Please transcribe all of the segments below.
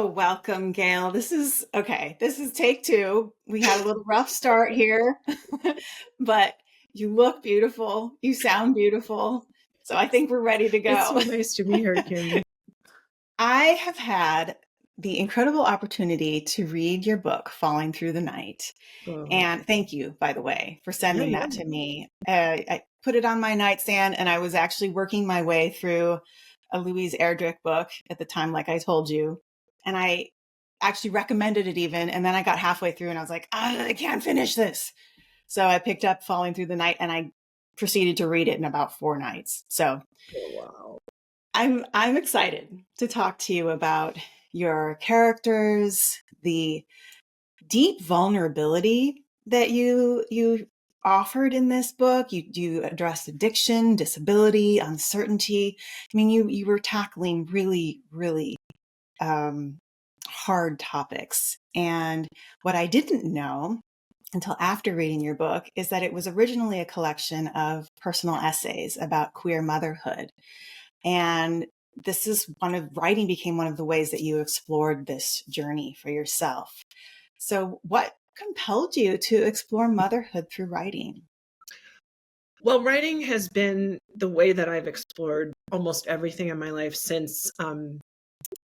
Oh, welcome, Gail. This is okay. This is take two. We had a little rough start here, but you look beautiful. You sound beautiful. So I think we're ready to It's so go. nice to be here, Kim. I have had the incredible opportunity to read your book, Falling Through the Night. Oh, And thank you, by the way, for yeah, sending yeah. that to me. I put it on my nightstand and I was actually working my way through a Louise Erdrich book at the time, like I told you. And I actually recommended it even. And then I got halfway through and I was like, I can't finish this. So I picked up Falling Through the Night and I proceeded to read it in about 4 nights. So Oh, wow. I'm excited to talk to you about your characters, the deep vulnerability that you offered in this book. You addressed addiction, disability, uncertainty. I mean, you were tackling really hard topics. And what I didn't know until after reading your book is that it was originally a collection of personal essays about queer motherhood. And this is writing became one of the ways that you explored this journey for yourself. So what compelled you to explore motherhood through writing? Well, writing has been the way that I've explored almost everything in my life since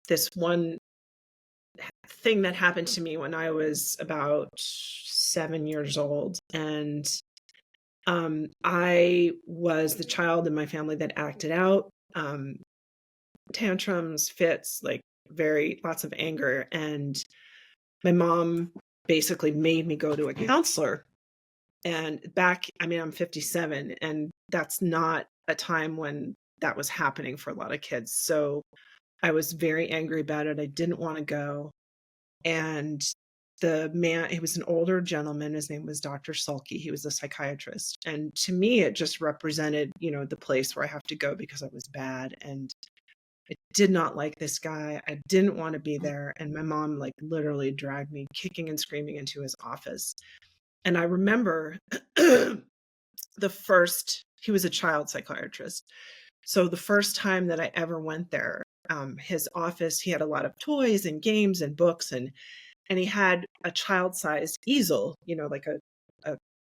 this one thing that happened to me when I was about 7 years old. And I was the child in my family that acted out, tantrums, fits, like lots of anger. And my mom basically made me go to a counselor. And I'm 57, and that's not a time when that was happening for a lot of kids. So I was very angry about it. I didn't want to go. And the man, he was an older gentleman. His name was Dr. Sulky. He was a psychiatrist. And to me, it just represented, the place where I have to go because I was bad. And I did not like this guy. I didn't want to be there. And my mom, like, literally dragged me kicking and screaming into his office. And I remember he was a child psychiatrist. So the first time that I ever went there, his office, he had a lot of toys and games and books, and he had a child-sized easel, like a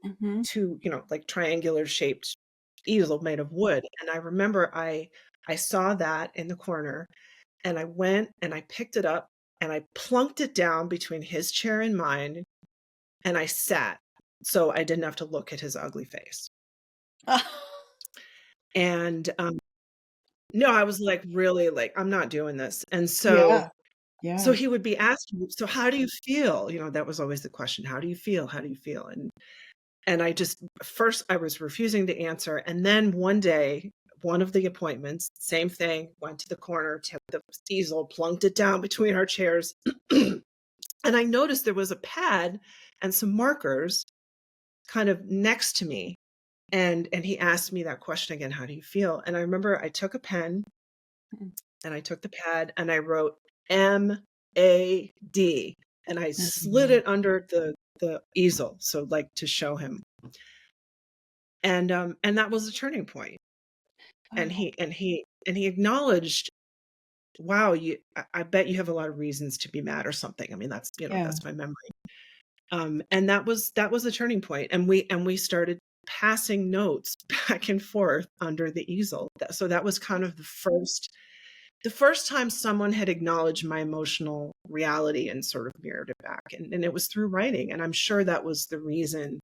Mm-hmm. two, like triangular shaped easel made of wood. And I remember I saw that in the corner, and I went and I picked it up and I plunked it down between his chair and mine, and I sat so I didn't have to look at his ugly face. And no, I was like, really, like, I'm not doing this. And so Yeah. Yeah. he would be asking me, so how do you feel? That was always the question. How do you feel? How do you feel? And first I was refusing to answer. And then one day, one of the appointments, same thing, went to the corner, took the easel, plunked it down between our chairs. And I noticed there was a pad and some markers kind of next to me. And he asked me that question again, how do you feel? And I remember I took a pen and I took the pad and I wrote MAD, and I slid it under the easel, so like to show him. And that was a turning point. And he acknowledged, wow, I bet you have a lot of reasons to be mad or something. I mean, that's that's my memory. And that was a turning point. And we started passing notes back and forth under the easel. So that was kind of the first time someone had acknowledged my emotional reality and sort of mirrored it back. And it was through writing. And I'm sure that was the reason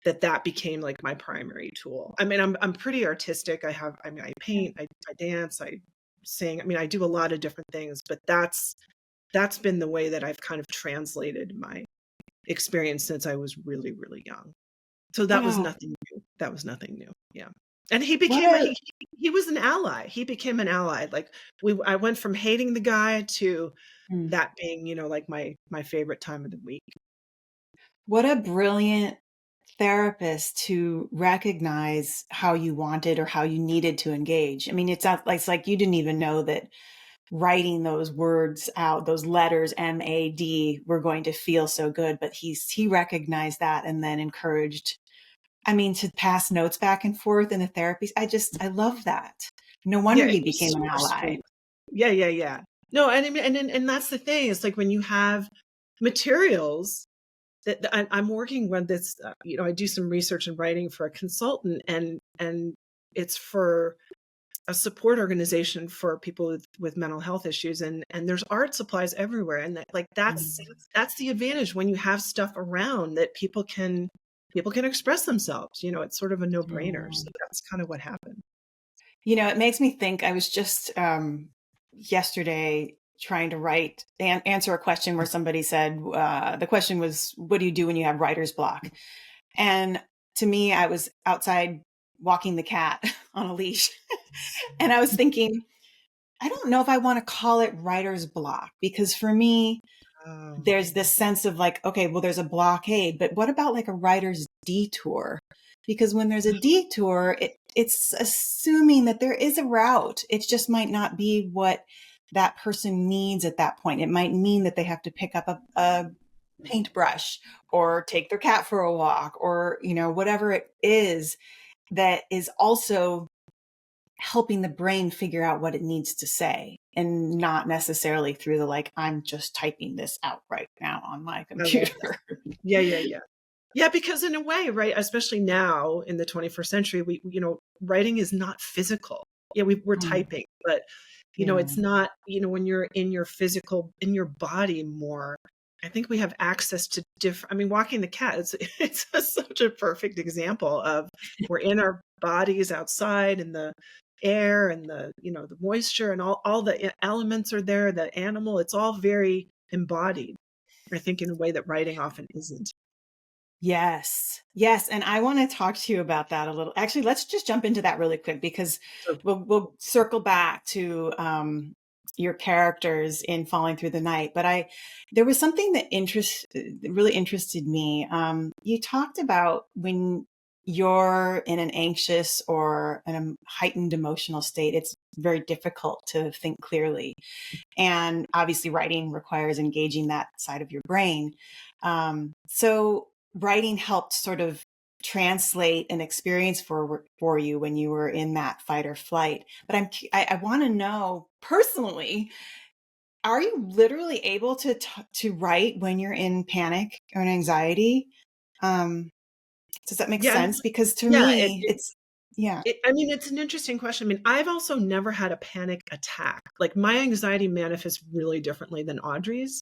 that became like my primary tool. I mean, I'm pretty artistic. I paint, I dance, I sing. I mean, I do a lot of different things, but that's been the way that I've kind of translated my experience since I was really, really young. So that was nothing new. That was nothing new. Yeah. And he became he was an ally. He became an ally. Like I went from hating the guy to that being, like my favorite time of the week. What a brilliant therapist to recognize how you wanted or how you needed to engage. I mean, it's like you didn't even know that writing those words out, those letters MAD, were going to feel so good, but he recognized that and then encouraged, to pass notes back and forth in the therapy. I love that. No wonder he became an ally. Yeah. No, and I mean, and that's the thing. It's like when you have materials that I'm working with this, I do some research and writing for a consultant, and it's for a support organization for people with mental health issues, and there's art supplies everywhere, and Mm. that's the advantage when you have stuff around that people can express themselves. It's sort of a no-brainer. Yeah. So that's kind of what happened. It makes me think. I was just yesterday trying to write and answer a question where somebody said the question was, "What do you do when you have writer's block?" And to me, I was outside walking the cat on a leash, and I was thinking, I don't know if I want to call it writer's block because for me, Oh, there's this sense of like, okay, well, there's a blockade, but what about like a writer's detour? Because when there's a detour, it's assuming that there is a route. It just might not be what that person needs at that point. It might mean that they have to pick up a paintbrush or take their cat for a walk or, whatever it is that is also helping the brain figure out what it needs to say and not necessarily through the like, I'm just typing this out right now on my I love that. computer. Yeah, yeah, yeah. Yeah, because in a way, right, especially now in the 21st century, writing is not physical. Yeah, we're Mm, typing, but yeah. it's not, when you're in your body more. I think we have access to different. I mean, walking the cat, it's such a perfect example of we're in our bodies outside and the air and the moisture and all the elements are there. The animal, it's all very embodied. I think in a way that writing often isn't. Yes. Yes. And I want to talk to you about that a little. Actually, let's just jump into that really quick because So we'll circle back to your characters in Falling Through the Night. But there was something that really interested me. You talked about when you're in an anxious or in a heightened emotional state, it's very difficult to think clearly. And obviously, writing requires engaging that side of your brain. So writing helped sort of translate an experience for you when you were in that fight or flight. But I want to know personally, are you literally able to write when you're in panic or in anxiety? Um, does that make yeah, sense? Because to yeah. me, it's yeah. I mean, it's an interesting question. I mean, I've also never had a panic attack. Like my anxiety manifests really differently than Audrey's,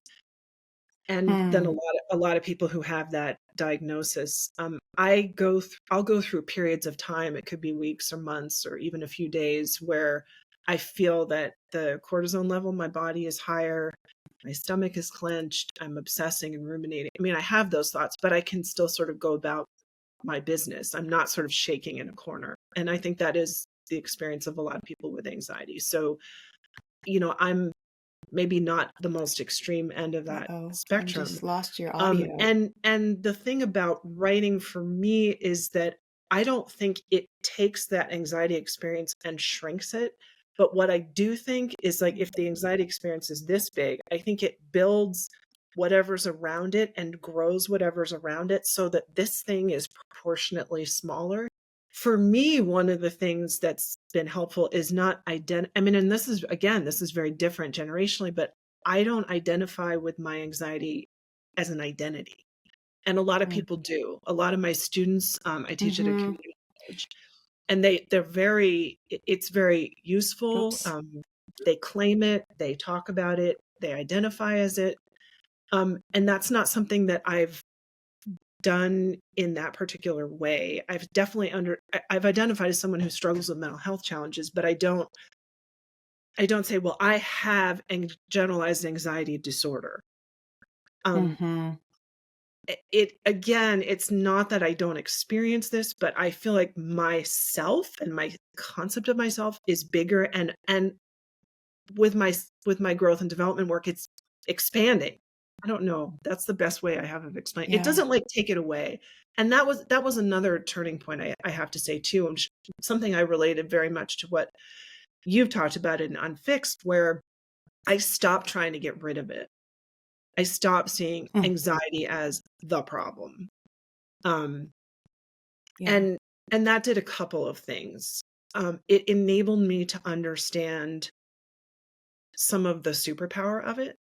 and than Mm, a lot of people who have that diagnosis. I'll go through periods of time. It could be weeks or months or even a few days where I feel that the cortisone level in my body is higher. My stomach is clenched. I'm obsessing and ruminating. I mean, I have those thoughts, but I can still sort of go about my business. I'm not sort of shaking in a corner. And I think that is the experience of a lot of people with anxiety. So, I'm maybe not the most extreme end of that uh-oh, I spectrum. just lost your audio. And the thing about writing for me is that I don't think it takes that anxiety experience and shrinks it. But what I do think is like if the anxiety experience is this big, I think it builds whatever's around it and grows whatever's around it so that this thing is proportionately smaller. For me, one of the things that's been helpful is not I mean, and this is very different generationally, but I don't identify with my anxiety as an identity. And a lot of Mm, people do. A lot of my students, I teach at a mhm. community college, and it's very useful. Oops. They claim it, they talk about it, they identify as it. And that's not something that I've done in that particular way. I've identified as someone who struggles with mental health challenges, but I don't say, well, I have generalized anxiety disorder. Um, Mhm. it's not that I don't experience this, but I feel like myself and my concept of myself is bigger, and with my growth and development work, it's expanding. I don't know. That's the best way I have of explaining. It Yeah. doesn't like take it away. And that was another turning point I have to say too, and something I related very much to what you've talked about in Unfixed, where I stopped trying to get rid of it. I stopped seeing Mm, anxiety as the problem. Um, yeah. and and that did a couple of things. It enabled me to understand some of the superpower of it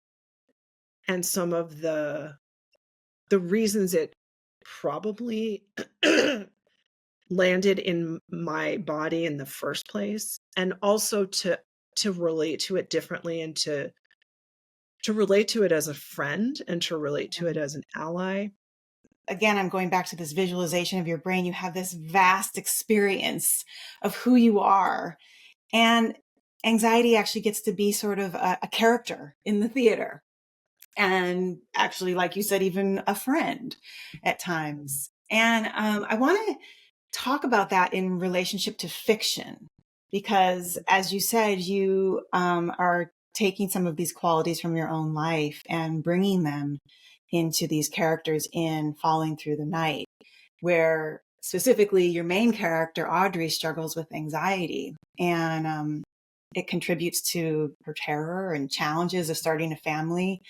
and some of the reasons it probably landed in my body in the first place, and also to relate to it differently, and to relate to it as a friend and to relate to it as an ally. Again, I'm going back to this visualization of your brain. You have this vast experience of who you are. And anxiety actually gets to be sort of a character in the theater. And actually, like you said, even a friend at times. And I want to talk about that in relationship to fiction, because as you said, you are taking some of these qualities from your own life and bringing them into these characters in Falling Through the Night, where specifically your main character, Audrey, struggles with anxiety. And it contributes to her terror and challenges of starting a family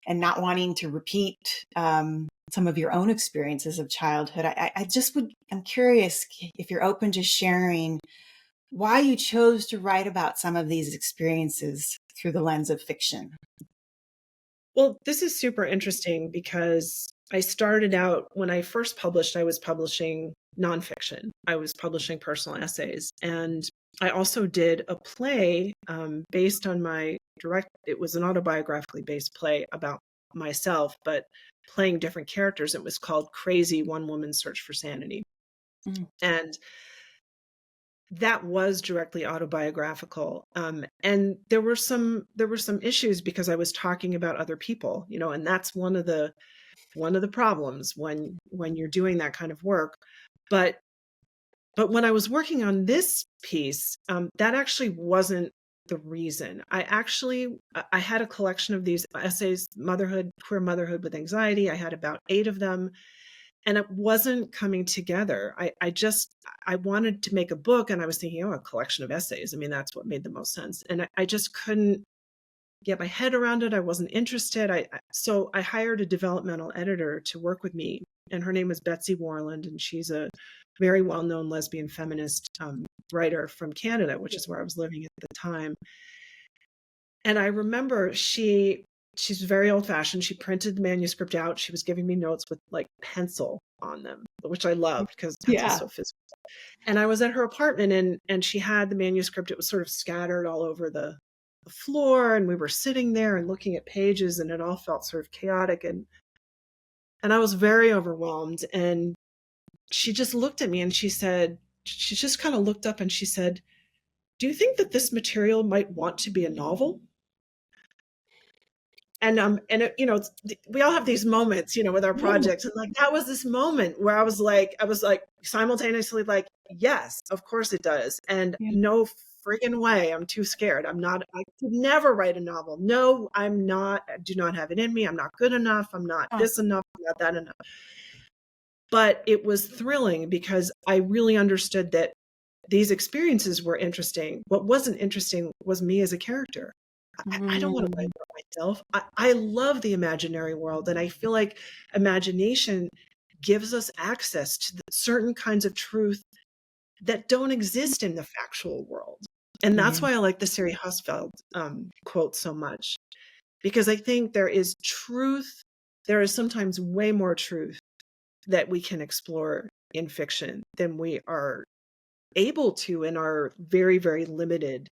and not wanting to repeat some of your own experiences of childhood. I'm curious if you're open to sharing why you chose to write about some of these experiences through the lens of fiction. Well, this is super interesting because I started out, when I first published, I was publishing nonfiction. I was publishing personal essays. And I also did a play based on it was an autobiographically based play about myself, but playing different characters. It was called Crazy: One Woman's Search for Sanity. Mm. And that was directly autobiographical. And there were some issues because I was talking about other people, and that's one of the problems when you're doing that kind of work. But when I was working on this piece, that actually wasn't the reason. I had a collection of these essays, queer motherhood with anxiety. I had about 8 of them. And it wasn't coming together. I wanted to make a book, and I was thinking, a collection of essays. I mean, that's what made the most sense. And I just couldn't get my head around it. I wasn't interested. So I hired a developmental editor to work with me, and her name was Betsy Warland, and she's a very well-known lesbian feminist writer from Canada, which is where I was living at the time. And I remember she's very old fashioned. She printed the manuscript out. She was giving me notes with like pencil on them, which I loved because pencil's Yeah. so physical. And I was at her apartment, and she had the manuscript. It was sort of scattered all over the floor, and we were sitting there and looking at pages, and it all felt sort of chaotic. And I was very overwhelmed. And she just looked at me, and she just kind of looked up, and she said, "Do you think that this material might want to be a novel?" We all have these moments, with our projects, and like that was this moment where I was like simultaneously like, yes, of course it does, and no friggin' way, I'm too scared. I could never write a novel. No, I'm not. I do not have it in me. I'm not good enough. I'm not this enough. I'm not that enough. But it was thrilling because I really understood that these experiences were interesting. What wasn't interesting was me as a character. I don't want to write about myself. I love the imaginary world, and I feel like imagination gives us access to certain kinds of truth that don't exist in the factual world. And that's why I like the Siri Hustvedt quote so much, because I think there is truth. There is sometimes way more truth that we can explore in fiction than we are able to in our very, very limited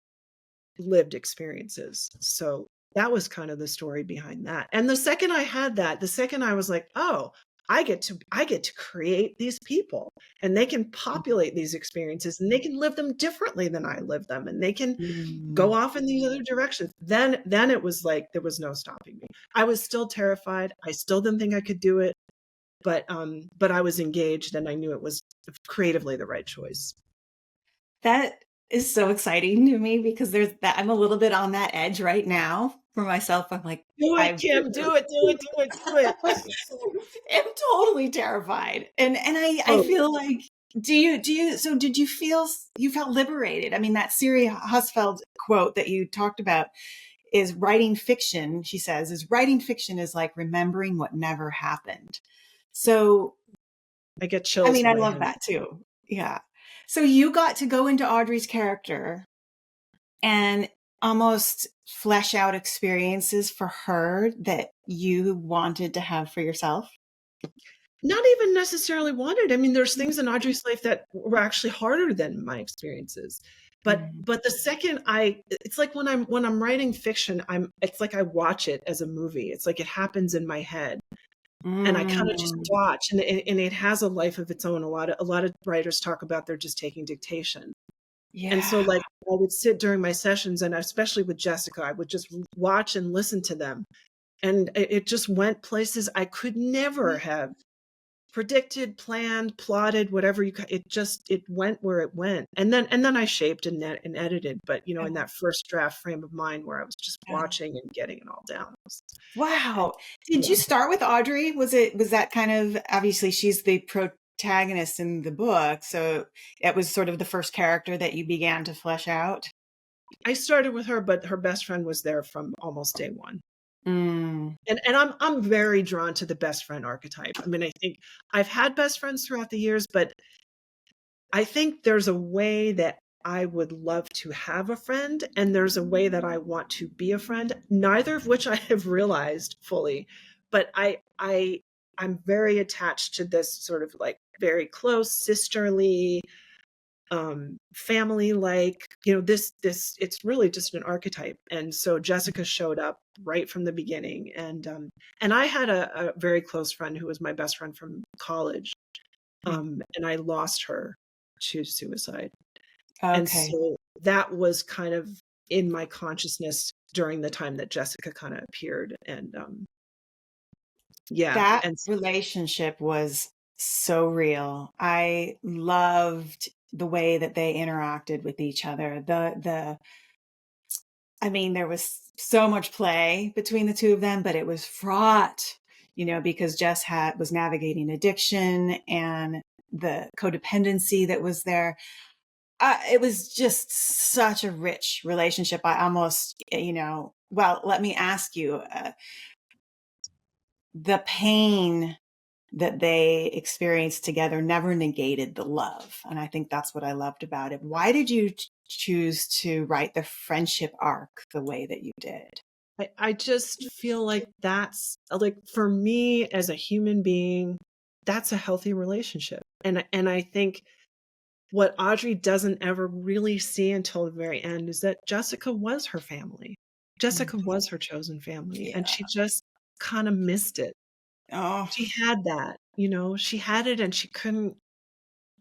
lived experiences. So that was kind of the story behind that. And the second I was like, oh, I get to create these people, and they can populate these experiences, and they can live them differently than I live them, and they can go off in these other directions. Then it was like there was no stopping me. I was still terrified. I still didn't think I could do it, but I was engaged, and I knew it was creatively the right choice. That is so exciting to me because I'm a little bit on that edge right now for myself. I'm like, do it, Kim, do it. I'm totally terrified. I feel like, so did you felt liberated? I mean, that Siri Hustvedt quote that you talked about is writing fiction, she says, writing fiction is like remembering what never happened. So I get chills. I mean, I love that too. Yeah. So you got to go into Audrey's character, and almost flesh out experiences for her that you wanted to have for yourself? Not even necessarily wanted. I mean, there's things in Audrey's life that were actually harder than my experiences. Mm. But the second it's like when I'm writing fiction, it's like I watch it as a movie. It's like it happens in my head. And I kind of just Mm. watch, and it has a life of its own. A lot of writers talk about they're just taking dictation. And so, Yeah. like, I would sit during my sessions, and especially with Jessica, I would just watch and listen to them. And it just went places I could never have predicted, planned, plotted, whatever it went where it went. And then I shaped and edited, but you know, in that first draft frame of mind where I was just Yeah. watching and getting it all down. Wow. Did Yeah. you start with Audrey? Was that kind of, obviously she's the protagonist in the book, so it was sort of the first character that you began to flesh out? I started with her, but her best friend was there from almost day one. Mm. And I'm very drawn to the best friend archetype. I mean, I think I've had best friends throughout the years, but I think there's a way that I would love to have a friend, and there's a way that I want to be a friend, neither of which I have realized fully. But I'm very attached to this sort of like very close sisterly, family like, you know, this it's really just an archetype. And so Jessica showed up right from the beginning. And I had a very close friend who was my best friend from college, Mm. and I lost her to suicide. And Okay. so that was kind of in my consciousness during the time that Jessica kind of appeared. And yeah, That and relationship was so real. I loved the way that they interacted with each other. I mean, there was so much play between the two of them, but it was fraught, because Jess was navigating addiction and the codependency that was there. It was just such a rich relationship. I almost, well, let me ask you, the pain that they experienced together never negated the love. And I think that's what I loved about it. Why did you choose to write the friendship arc the way that you did? I just feel like that's like for me as a human being, that's a healthy relationship. And I think what Audrey doesn't ever really see until the very end is that Jessica was her family. Mm. Jessica was her chosen family, and Yeah. she just kind of missed it. Oh, She had that, you know, she had it and she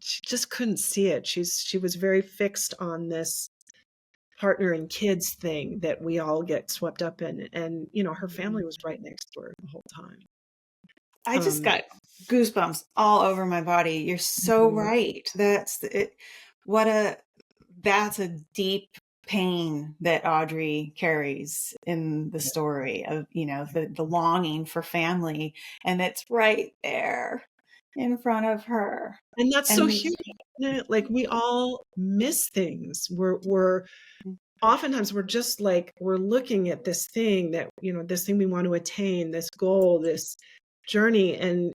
just couldn't see it. She was very fixed on this partner and kids thing that we all get swept up in. And, you know, her family was right next door the whole time. I just Um, got goosebumps all over my body. You're so mhm, right. What a, that's a deep pain that Audrey carries in the story of, the longing for family. And it's right there in front of her. and that's so And human, isn't it? Like we all miss things. We're oftentimes we're just like we're looking at this thing that, you know, this thing we want to attain, this goal, this journey, and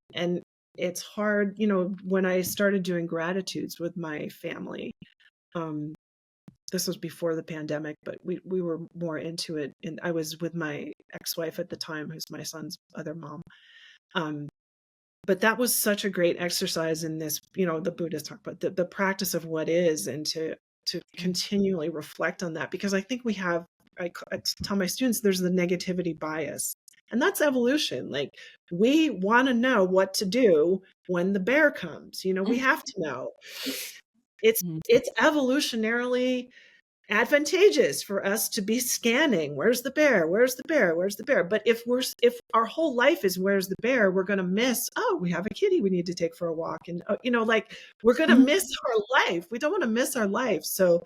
it's hard, you know, when I started doing gratitudes with my family. um this was before the pandemic, but we were more into it, and I was with my ex-wife at the time, who's my son's other mom. um but that was such a great exercise in this, you know, the Buddhists talk about the practice of what is, and to continually reflect on that, because I think we have, I tell my students there's the negativity bias, and that's evolution. Like we want to know what to do when the bear comes. You know, we have to know. It's evolutionarily advantageous for us to be scanning, where's the bear, where's the bear, where's the bear. But if our whole life is where's the bear, we're going to miss, oh, we have a kitty we need to take for a walk, and you know, like we're going to miss our life. We don't want to miss our life. So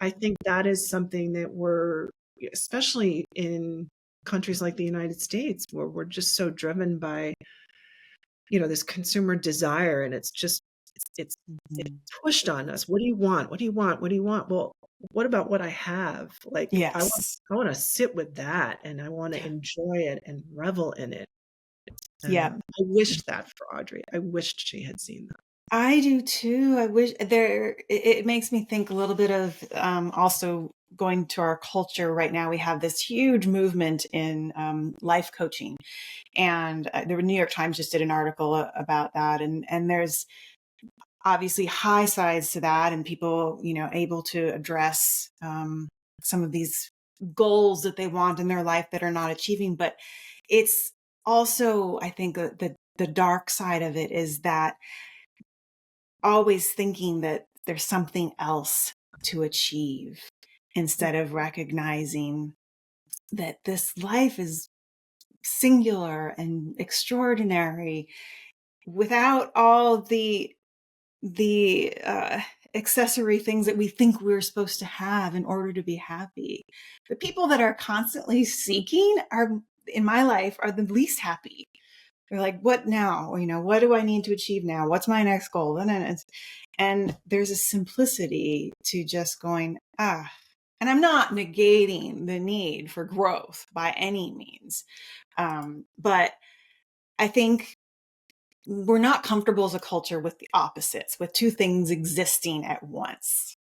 I think that is something that we're, especially in countries like the United States, where we're just so driven by, you know, this consumer desire, and it's just it's Mhm. pushed on us. What do you want? What do you want? What do you want? Well, what about what I have? Like Yes. I want to sit with that, and I want to Yeah. enjoy it and revel in it. Yeah. I wished that for Audrey. I wished she had seen that. I do too. I wish it makes me think a little bit of, also going to our culture right now, we have this huge movement in life coaching. And the New York Times just did an article about that. And there's obviously high sides to that, and people, able to address some of these goals that they want in their life that are not achieving. But it's also, I think, the dark side of it is that always thinking that there's something else to achieve instead of recognizing that this life is singular and extraordinary without all the accessory things that we think we're supposed to have in order to be happy. The people that are constantly seeking are, in my life, are the least happy. They're like, what now? What do I need to achieve now? What's my next goal? And there's a simplicity to just going, and I'm not negating the need for growth by any means. But I think we're not comfortable as a culture with the opposites, with two things existing at once.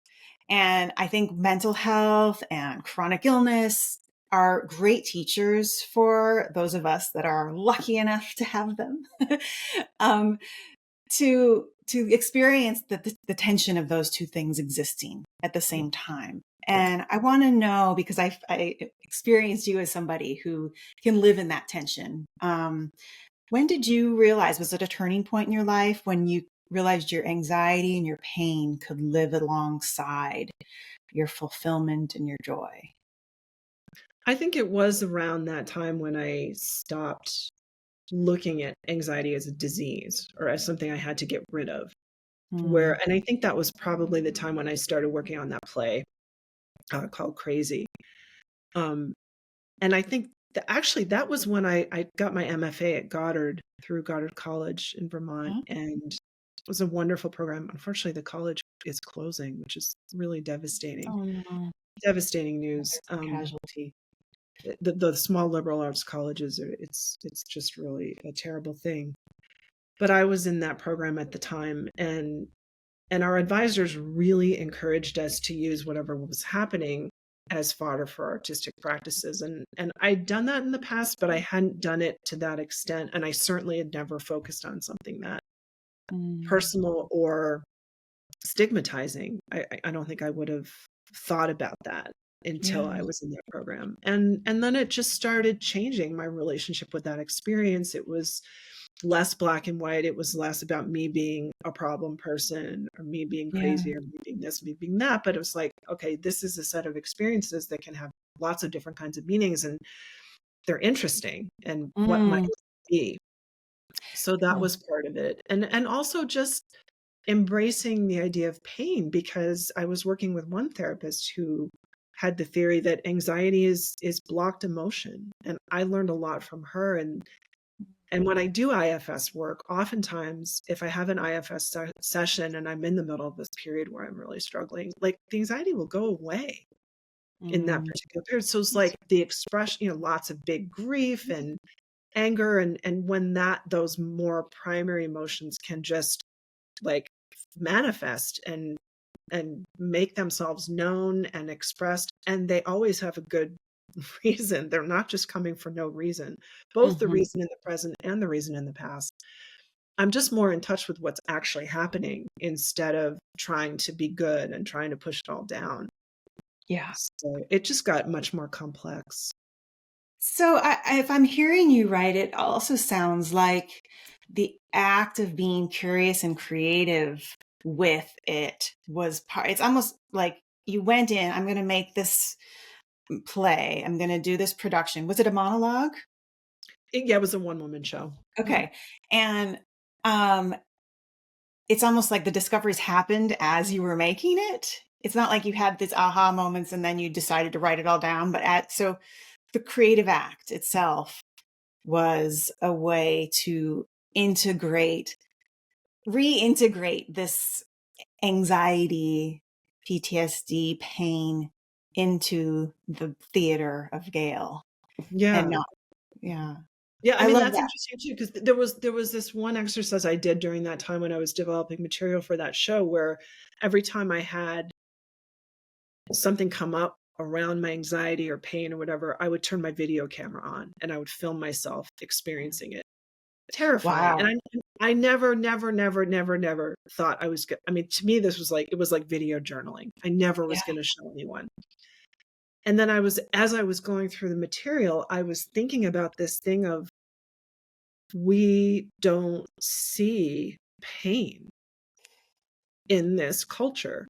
And I think mental health and chronic illness are great teachers for those of us that are lucky enough to have them, to experience the tension of those two things existing at the same time. And I want to know, because I experienced you as somebody who can live in that tension. When did you realize, was it a turning point in your life when you realized your anxiety and your pain could live alongside your fulfillment and your joy? I think it was around that time when I stopped looking at anxiety as a disease or as something I had to get rid of. And I think that was probably the time when I started working on that play called Crazy. And I think actually that was when I got my MFA at Goddard through Goddard College in Vermont. And it was a wonderful program. Unfortunately, the college is closing, which is really devastating. Oh, no. Devastating news. Casualty. The small liberal arts colleges, it's just really a terrible thing. But I was in that program at the time, and our advisors really encouraged us to use whatever was happening as fodder for artistic practices. And I'd done that in the past, but I hadn't done it to that extent. And I certainly had never focused on something that personal or stigmatizing. I don't think I would have thought about that until I was in that program. And then it just started changing my relationship with that experience. It was less black and white. It was less about me being a problem person or me being crazy or me being this, me being that. But it was like, okay, this is a set of experiences that can have lots of different kinds of meanings, and they're interesting. And what might it be? So that was part of it. And also just embracing the idea of pain, because I was working with one therapist who had the theory that anxiety is blocked emotion. And I learned a lot from her. And when I do IFS work, oftentimes if I have an IFS session and I'm in the middle of this period where I'm really struggling, like the anxiety will go away in that particular period. So it's like the expression, lots of big grief and anger. And when those more primary emotions can just like manifest and make themselves known and expressed, and they always have a good reason. They're not just coming for no reason, both the reason in the present and the reason in the past. I'm just more in touch with what's actually happening instead of trying to be good and trying to push it all down. Yeah. So it just got much more complex. So if I'm hearing you right, it also sounds like the act of being curious and creative with it was part. It's almost like you went in, I'm going to make this play. I'm going to do this production. Was it a monologue? It was a one-woman show. Okay. And it's almost like the discoveries happened as you were making it. It's not like you had these aha moments and then you decided to write it all down, but so the creative act itself was a way to reintegrate this anxiety, PTSD, pain into the theater of Gail. Yeah. And not, yeah. Yeah, I mean, love that's that. interesting too, because there was this one exercise I did during that time when I was developing material for that show, where every time I had something come up around my anxiety or pain or whatever, I would turn my video camera on and I would film myself experiencing it. Terrifying. And Wow. I never, never, never, never, never thought I was I mean, to me, this was like, it was like video journaling. I never Yeah. was going to show anyone. And then as I was going through the material, I was thinking about this thing of, we don't see pain in this culture,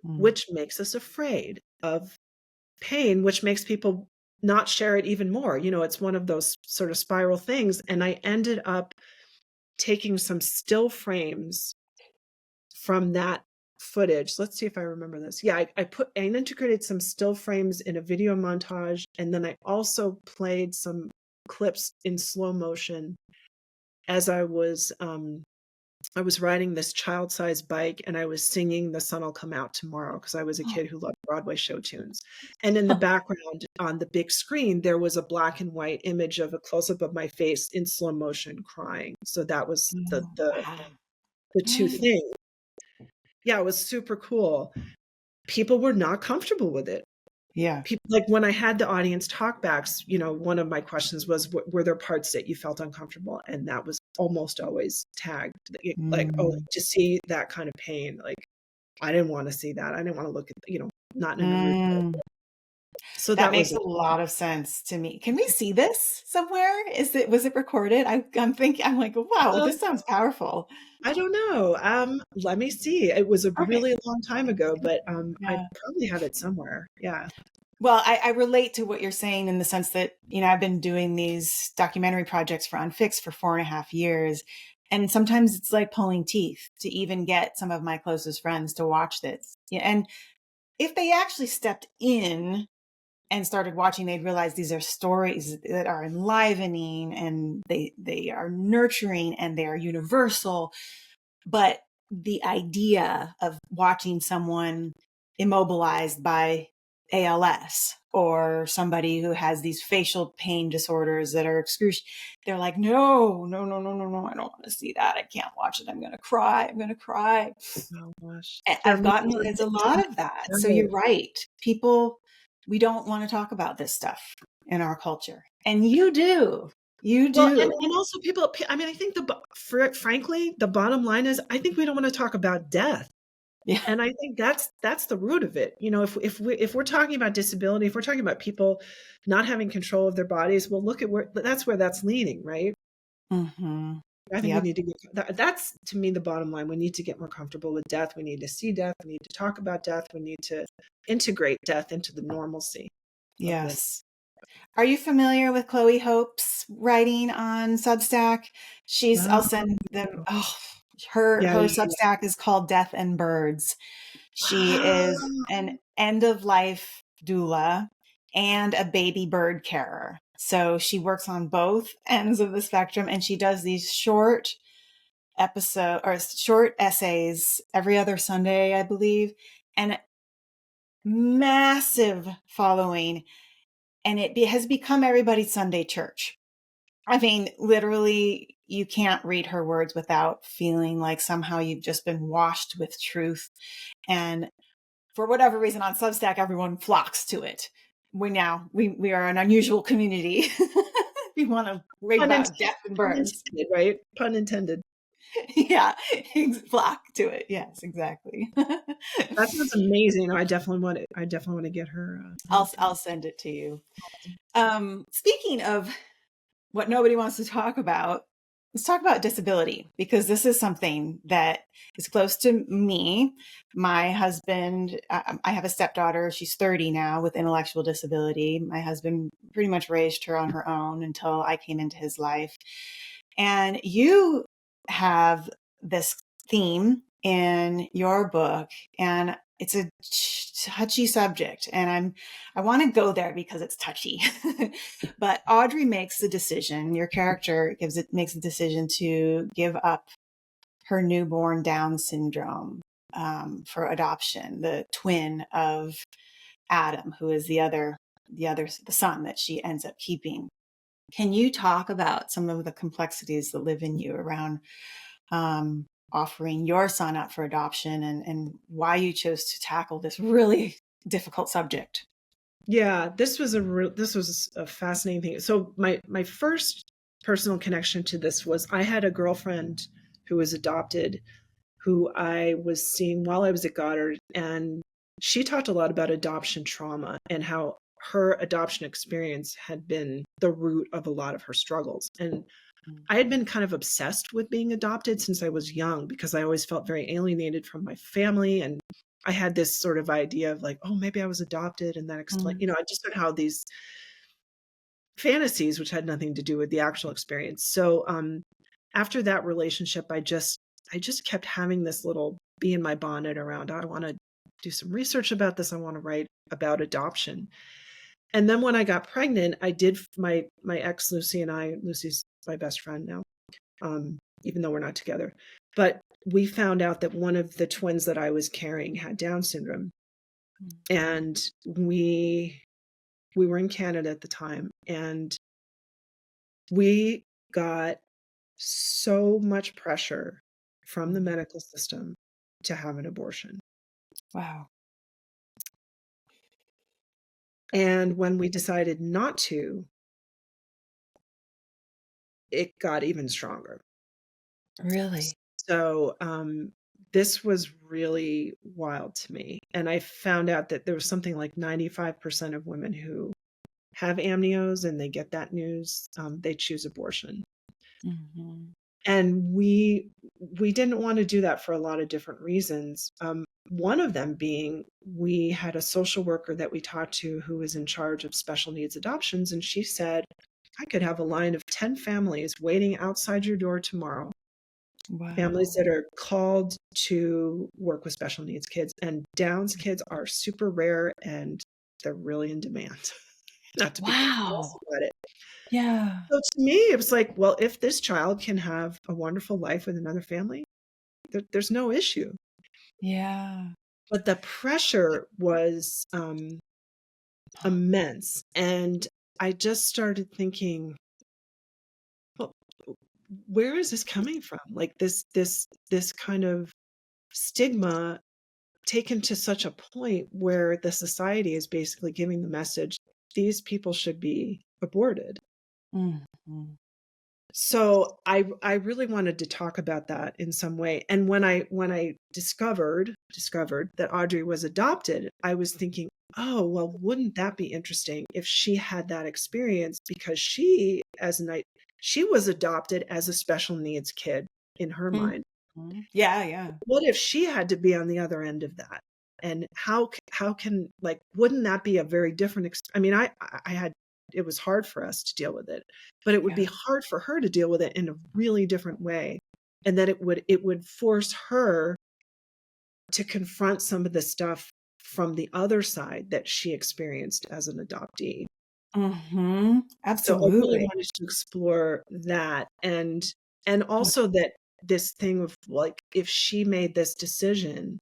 Mm. which makes us afraid of pain, which makes people not share it even more. It's one of those sort of spiral things. And I ended up taking some still frames from that footage. Let's see if I remember this. Yeah, I integrated some still frames in a video montage, and then I also played some clips in slow motion as I was riding this child-sized bike, and I was singing "The Sun'll Come Out Tomorrow" because I was a kid who loved Broadway show tunes. And in the background on the big screen, there was a black and white image of a close-up of my face in slow motion crying. So that was the Oh, the wow. the two things. Yeah, it was super cool. People were not comfortable with it. Yeah. People, like, when I had the audience talkbacks, one of my questions was, were there parts that you felt uncomfortable? And that was almost always tagged, like, oh, Mm. to see that kind of pain, like, I didn't want to see that. I didn't want to look at, not in a rude way. Mm. So That that was makes it. a lot of sense to me. Can we see this somewhere? Was it recorded? I'm like, wow, Um, this sounds powerful. I don't know. Let me see. It was a Okay. really long time ago, but I Yeah. probably have it somewhere. Yeah. Well, I relate to what you're saying in the sense that, I've been doing these documentary projects for Unfixed for 4.5 years. And sometimes it's like pulling teeth to even get some of my closest friends to watch this. Yeah. And if they actually stepped in and started watching, they'd realize these are stories that are enlivening and they are nurturing and they are universal. But the idea of watching someone immobilized by ALS or somebody who has these facial pain disorders that are excruciating, they're like, no, no, no, no, no, no, I don't want to see that. I can't watch it. I'm going to cry. I'm going to cry. Oh gosh. They're I've gotten, more it's a lot of that. So right. you're right. People, we don't want to talk about this stuff in our culture. And you do. You Well, do. and also people, I mean, I think frankly, the bottom line is, I think we don't want to talk about death. Yeah. And I think that's the root of it. If we're talking about disability, if we're talking about people not having control of their bodies, well, look at where that's leaning, right? Mm-hmm. I think we Yep. need to that's to me the bottom line. We need to get more comfortable with death. We need to see death. We need to talk about death. We need to integrate death into the normalcy of living. Yes. Are you familiar with Chloe Hope's writing on Substack? I'll send them. Oh, Oh, her yeah, her yeah, yeah. Substack is called Death and Birds. She is Ah, an end of life doula and a baby bird carer. So she works on both ends of the spectrum, and she does these short essays every other Sunday, I believe, and massive following. And it has become everybody's Sunday church. I mean, literally, you can't read her words without feeling like somehow you've just been washed with truth. And for whatever reason on Substack, everyone flocks to it. We are an unusual community. We want to read pun about intended, death and birds. right? Pun intended. Yeah, flock to it. Yes, exactly. That sounds amazing. I definitely want it. I definitely want to get her. I'll send it to you. Speaking of what nobody wants to talk about, let's talk about disability, because this is something that is close to me. My husband, I have a stepdaughter. She's 30 now with intellectual disability. My husband pretty much raised her on her own until I came into his life. And you have this theme in your book, and it's a touchy subject, and I want to go there because it's touchy. But Audrey makes the decision, your character makes the decision to give up her newborn Down syndrome for adoption, the twin of Adam, who is the son that she ends up keeping. Can you talk about some of the complexities that live in you around offering your son up for adoption, and why you chose to tackle this really difficult subject? Yeah, this was a fascinating thing. So my first personal connection to this was I had a girlfriend who was adopted, who I was seeing while I was at Goddard, and she talked a lot about adoption trauma and how her adoption experience had been the root of a lot of her struggles. And Mm. I had been kind of obsessed with being adopted since I was young because I always felt very alienated from my family. And I had this sort of idea of like, oh, maybe I was adopted. And that explain, Mm. I just had how these fantasies, which had nothing to do with the actual experience. So after that relationship, I just kept having this little bee in my bonnet around, I want to do some research about this. I want to write about adoption. And then when I got pregnant, I did my ex Lucy and I, Lucy's my best friend now, even though we're not together. But we found out that one of the twins that I was carrying had Down syndrome. Mm. And we were in Canada at the time, and we got so much pressure from the Mm. medical system to have an abortion. Wow. And when we decided not to, it got even stronger. Really? So, this was really wild to me. And I found out that there was something like 95% of women who have amnios and they get that news, they choose abortion. Mhm. And we didn't want to do that for a lot of different reasons. One of them being we had a social worker that we talked to who was in charge of special needs adoptions, and she said, I could have a line of 10 families waiting outside your door tomorrow, families Wow. that are called to work with special needs kids. And Downs kids are super rare and they're really in demand. Not to be gross Wow. about it. Yeah. So to me, it was like, well, if this child can have a wonderful life with another family, there's no issue. Yeah. But the pressure was immense. And I just started thinking, well, where is this coming from? Like this kind of stigma taken to such a point where the society is basically giving the message these people should be aborted. Mhm. So I really wanted to talk about that in some way. And when I discovered that Audrey was adopted, I was thinking, oh, well, wouldn't that be interesting if she had that experience because she was adopted as a special needs kid in her mind. Mhm. Yeah, yeah. What if she had to be on the other end of that? And how can like wouldn't that be a very different I mean, I had it was hard for us to deal with it, but it would be Yeah. hard for her to deal with it in a really different way. And that it would force her to confront some of the stuff from the other side that she experienced as an adoptee. Mhm. So I really Absolutely. wanted to explore that and also that this thing of like if she made this decision,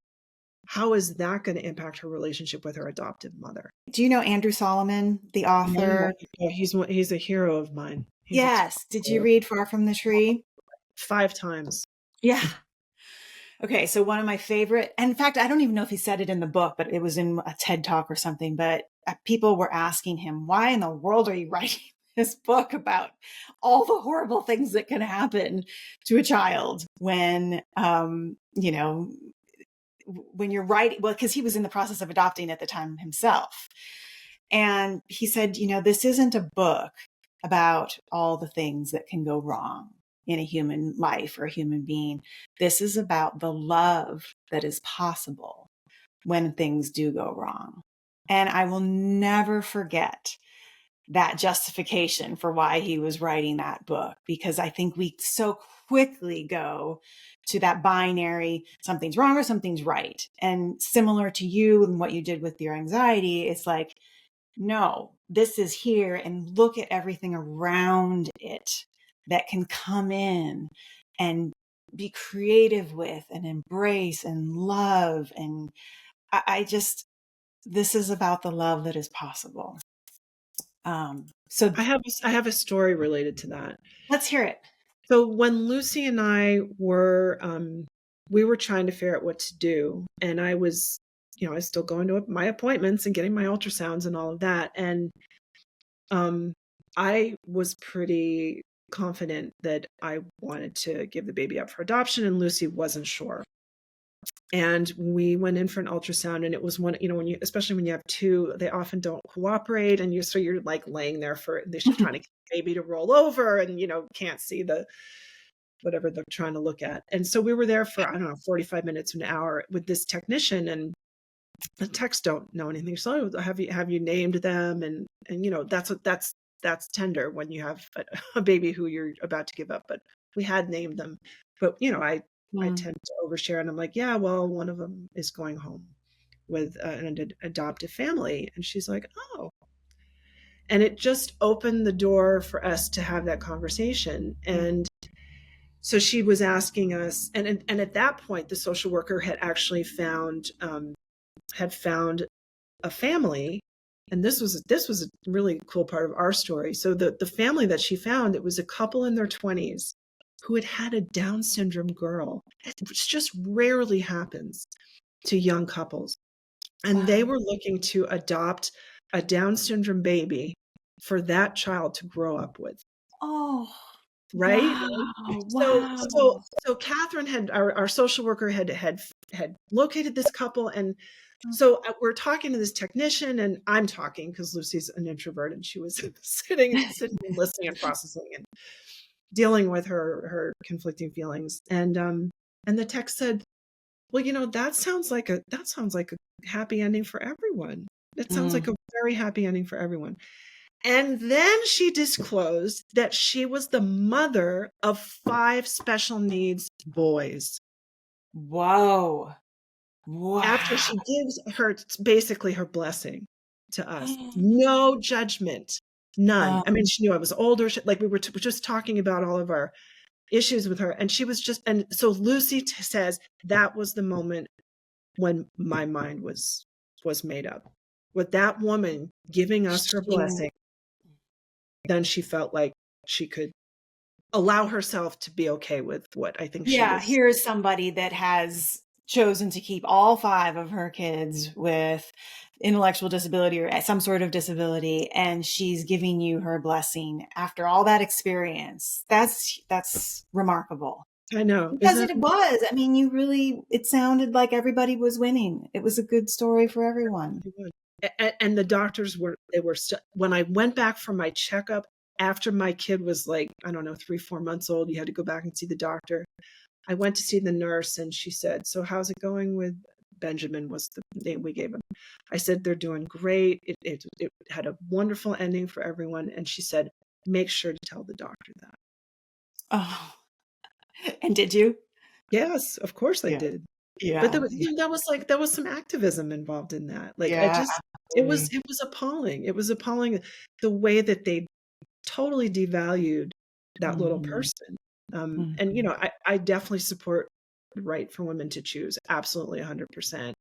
how is that gonna impact her relationship with her adoptive mother? Do you know Andrew Solomon, the No, author? yeah, he's a hero of mine. He's a Yes. Did you hero. read Far from the Tree? 5 times. Yeah. Okay, so one of my favorite, and in fact, I don't even know if he said it in the book, but it was in a TED talk or something. But people were asking him, why in the world are you writing this book about all the horrible things that can happen to a child when, when you're writing? Well, because he was in the process of adopting at the time himself. And he said, this isn't a book about all the things that can go wrong in a human life or a human being. This is about the love that is possible when things do go wrong. And I will never forget that justification for why he was writing that book, because I think we so quickly go to that binary, something's wrong or something's right. And similar to you and what you did with your anxiety, it's like, no, this is here and look at everything around it that can come in and be creative with and embrace and love. And I just, this is about the love that is possible. So I have a story related to that. let's hear it. So when Lucy and I were we were trying to figure out what to do, and I was you know, I was still going to my appointments and getting my ultrasounds and all of that. And I was pretty confident that I wanted to give the baby up for adoption, and Lucy wasn't sure. And we went in for an ultrasound, and it was one, you know, when you, especially when you have two, they often don't cooperate, and you're like laying there for, they're trying to get the baby to roll over, and, you know, can't see the, whatever they're trying to look at. And so we were there for, I don't know, 45 minutes, an hour with this technician, and the techs don't know anything. So have you named them? And, you know, that's tender when you have a baby who you're about to give up, but we had named them. But, you know, I tend to overshare, and I'm like, yeah, well, one of them is going home with an adoptive family. And she's like, oh, and it just opened the door for us to have that conversation. And so she was asking us, and at that point, the social worker had actually found a family. And this was a really cool part of our story. So the family that she found, it was a couple in their 20s who had a Down syndrome girl, which just rarely happens to young couples. And Wow. they were looking to adopt a Down syndrome baby for that child to grow up with. Oh, Right. wow. So, so, Wow. so Catherine had, our social worker had located this couple. And so we're talking to this technician, and I'm talking because Lucy's an introvert, and she was sitting and listening and processing and dealing with her conflicting feelings. And the tech said, well, you know, that sounds like a happy ending for everyone. That sounds like Mm. a very happy ending for everyone. And then she disclosed that she was the mother of 5 special needs boys. Whoa. After Wow. she gives her, basically her blessing to us. No judgment, none. I mean, she knew I was older. Like we were just talking about all of our issues with her. And she was just, and so Lucy says that was the moment when my mind was made up. With that woman giving us her She- blessing, then she felt like she could allow herself to be okay with what I think she yeah, was. here's somebody that has chosen to keep all 5 of her kids with intellectual disability or some sort of disability, and she's giving you her blessing after all that experience. That's remarkable. I know, Because isn't it was. I mean, it sounded like everybody was winning. It was a good story for everyone. it? And the doctors were still, when I went back for my checkup after my kid was like, I don't know, 3-4 months old, you had to go back and see the doctor. I went to see the nurse, and she said, so how's it going with Benjamin, was the name we gave him. I said, they're doing great. It had a wonderful ending for everyone. And she said, make sure to tell the doctor that. Oh, and did you? Yes, of course I Yeah. did. But there Yeah. was, you know, there was some activism involved in that. Like I Yeah, just, absolutely. it was appalling. It was appalling the way that they totally devalued that little Mhm. person. And you Mhm. know, I definitely support the right for women to choose, absolutely 100%.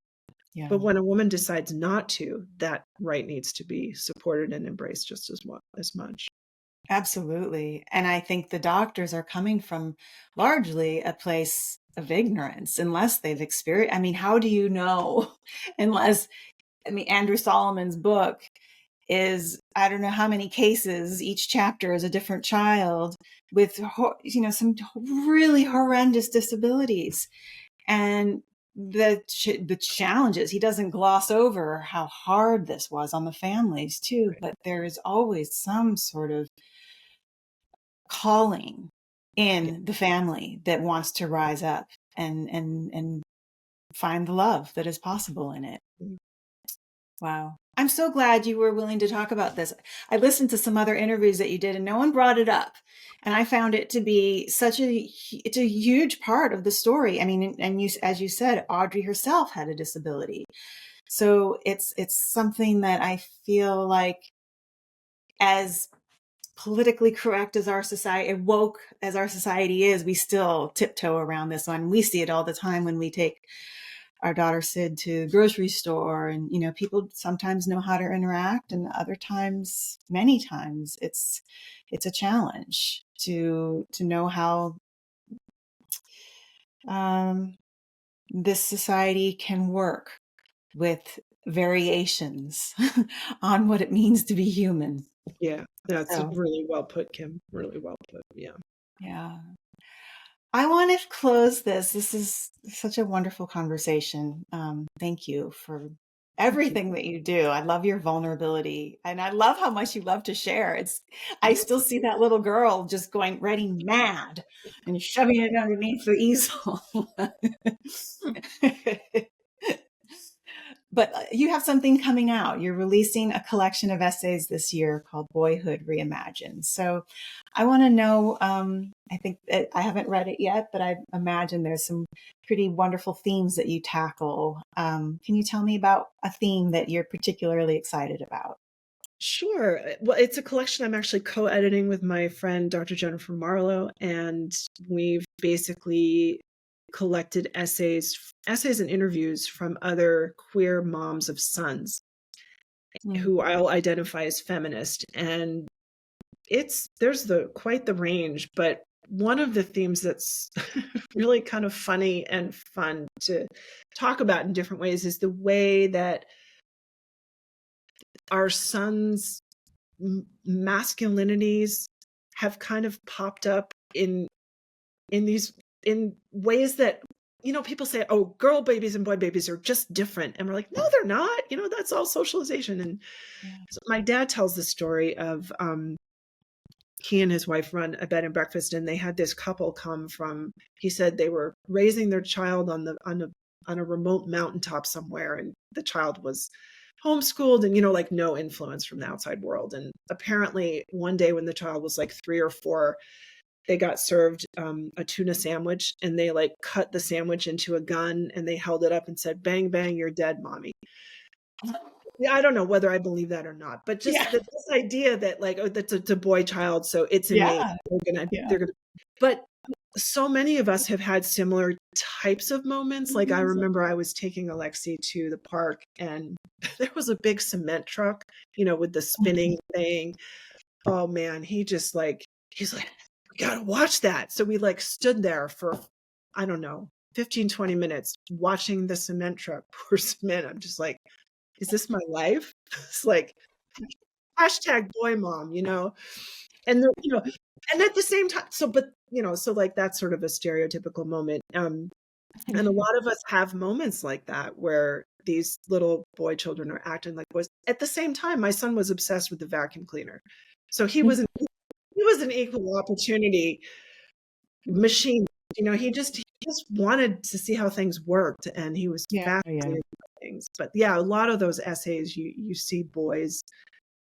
Yeah. But when a woman decides not to, that right needs to be supported and embraced just as much. Absolutely. And I think the doctors are coming from largely a place of ignorance unless they've experienced. I mean, how do you know unless, I mean, Andrew Solomon's book is, I don't know how many cases, each chapter is a different child with, some really horrendous disabilities. And the challenges, he doesn't gloss over how hard this was on the families too, but there is always some sort of calling Yeah. in the family that wants to rise up and find the love that is possible in it. Mm. Wow. I'm so glad you were willing to talk about this. I listened to some other interviews that you did and no one brought it up. And I found it to be it's a huge part of the story. I mean, and you, as you said, Audrey herself had a disability. So it's something that I feel like, as politically correct as our society, woke as our society is, we still tiptoe around this one. We see it all the time when we take our daughter Sid to the grocery store, and people sometimes know how to interact, and other times, many times, it's a challenge to know how this society can work with variations on what it means to be human. Yeah, that's So, really well put, Kim. Really well put. Yeah. yeah. I want to close this. This is such a wonderful conversation. Thank you for Thank you. everything that you do. I love your vulnerability, and I love how much you love to share. I still see that little girl just going ready mad and shoving it underneath the easel. But you have something coming out. You're releasing a collection of essays this year called Boyhood Reimagined. So I want to know, I think I haven't read it yet, but I imagine there's some pretty wonderful themes that you tackle. Can you tell me about a theme that you're particularly excited about? Sure. Well, it's a collection I'm actually co-editing with my friend, Dr. Jennifer Marlowe, and we've basically collected essays and interviews from other queer moms of sons Mm. who I'll identify as feminist. And there's quite the range, but one of the themes that's really kind of funny and fun to talk about in different ways is the way that our sons' masculinities have kind of popped up in ways that people say, oh, girl babies and boy babies are just different, and we're like, no, they're not. That's all socialization. And Yeah. so my dad tells the story of he and his wife run a bed and breakfast, and they had this couple come from, he said they were raising their child on a remote mountaintop somewhere, and the child was homeschooled and like no influence from the outside world. And apparently one day when the child was like 3 or 4, they got served a tuna sandwich, and they like cut the sandwich into a gun, and they held it up and said, bang bang, you're dead, mommy. Yeah, I don't know whether I believe that or not, but just Yeah. this idea that like, oh, that's a boy child, so it's innate. Yeah. They're gonna. But so many of us have had similar types of moments. Like I remember I was taking Alexi to the park, and there was a big cement truck, with the spinning thing. Oh man, he's like, we gotta watch that. So we like stood there for, I don't know, 15, 20 minutes watching the cement truck pour cement. I'm just like, is this my life? It's like hashtag boy mom, and and at the same time, so like that's sort of a stereotypical moment. And a lot of us have moments like that where these little boy children are acting like boys. At the same time, my son was obsessed with the vacuum cleaner. So he was an equal opportunity machine. He just wanted to see how ththings worked, and he was Yeah. Yeah. fascinated by things. But yeah, a lot of those essays, you see boys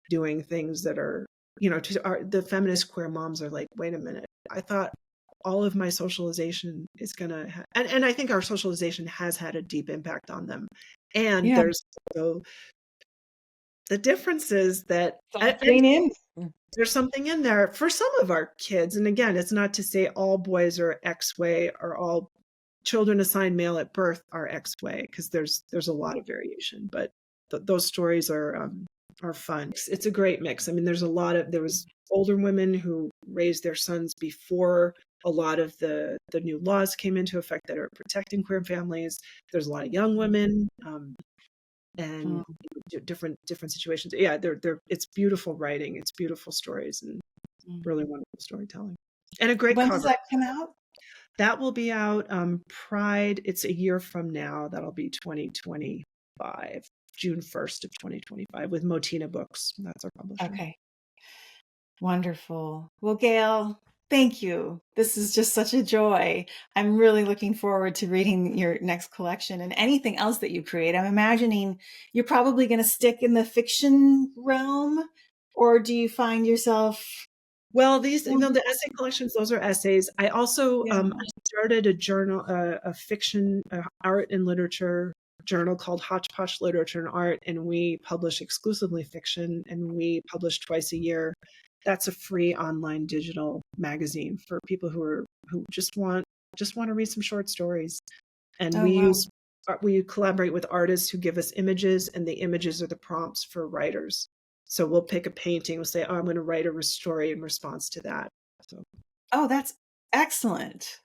doing things that are, the feminist queer moms are like, wait a minute, I thought all of my socialization is gonna and I think our socialization has had a deep impact on them. And Yeah. there's also the differences that and Sunscreen in. there's something in there for some of our kids. And again, it's not to say all boys are X way or all children assigned male at birth are X way, because there's a lot of variation. But those stories are fun. It's a great mix. I mean, there was older women who raised their sons before a lot of the new laws came into effect that are protecting queer families. There's a lot of young women. And different situations. Yeah, it's beautiful writing, it's beautiful stories, and really wonderful storytelling, and a great When does cover. that come out? That will be out Pride. It's a year from now. That'll be 2025, June 1st of 2025, with Motina Books. That's our publisher. Okay. Wonderful. Well, Gail, thank you. This is just such a joy. I'm really looking forward to reading your next collection and anything else that you create. I'm imagining you're probably going to stick in the fiction realm, or do you find yourself? Well, the essay collections, those are essays. I also Yeah. I started a journal, a fiction, art and literature journal called Hodgepodge Literature and Art, and we publish exclusively fiction, and we publish twice a year. That's a free online digital magazine for people who just want to read some short stories. And Oh, wow. we collaborate with artists who give us images, and the images are the prompts for writers. So we'll pick a painting, we'll say, oh, I'm going to write a story in response to that. So Oh, that's excellent.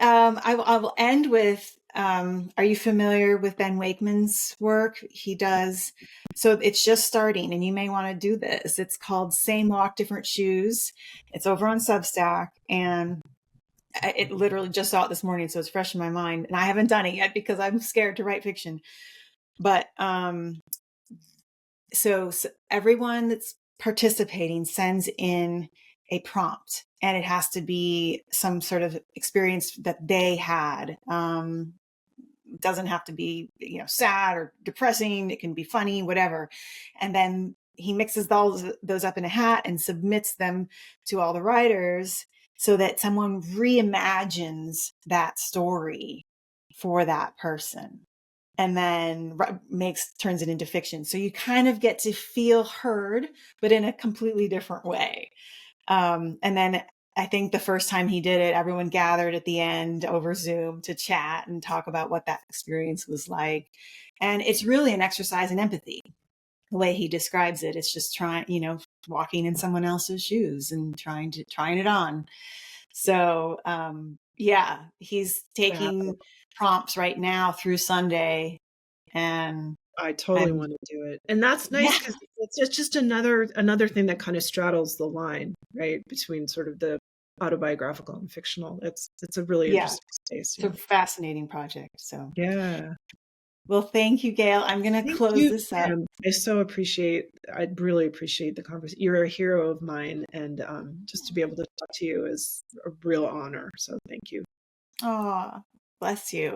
I will end with are you familiar with Ben Wakeman's work? He does, so it's just starting, and you may want to do this. It's called Same Walk, Different Shoes. It's over on Substack, and it literally just saw it this morning, so it's fresh in my mind. And I haven't done it yet because I'm scared to write fiction. But so everyone that's participating sends in a prompt, and it has to be some sort of experience that they had. Doesn't have to be, sad or depressing. It can be funny, whatever. And then he mixes those up in a hat and submits them to all the writers so that someone reimagines that story for that person, and then turns it into fiction. So you kind of get to feel heard, but in a completely different way. And then I think the first time he did it, everyone gathered at the end over Zoom to chat and talk about what that experience was like. And it's really an exercise in empathy. The way he describes it, it's just walking in someone else's shoes and trying it on. So, yeah, he's Wow. taking prompts right now through Sunday, and I totally I'm, want to do it. And that's nice yeah, because it's just another thing that kind of straddles the line, right, between sort of the autobiographical and fictional. It's a really yeah, interesting space. it's a Yeah. fascinating project. So, Yeah. well, thank you, Gail. I'm going to Thank close you, this up. Kim. I really appreciate the conversation. You're a hero of mine, and just to be able to talk to you is a real honor. So thank you. Oh, bless you.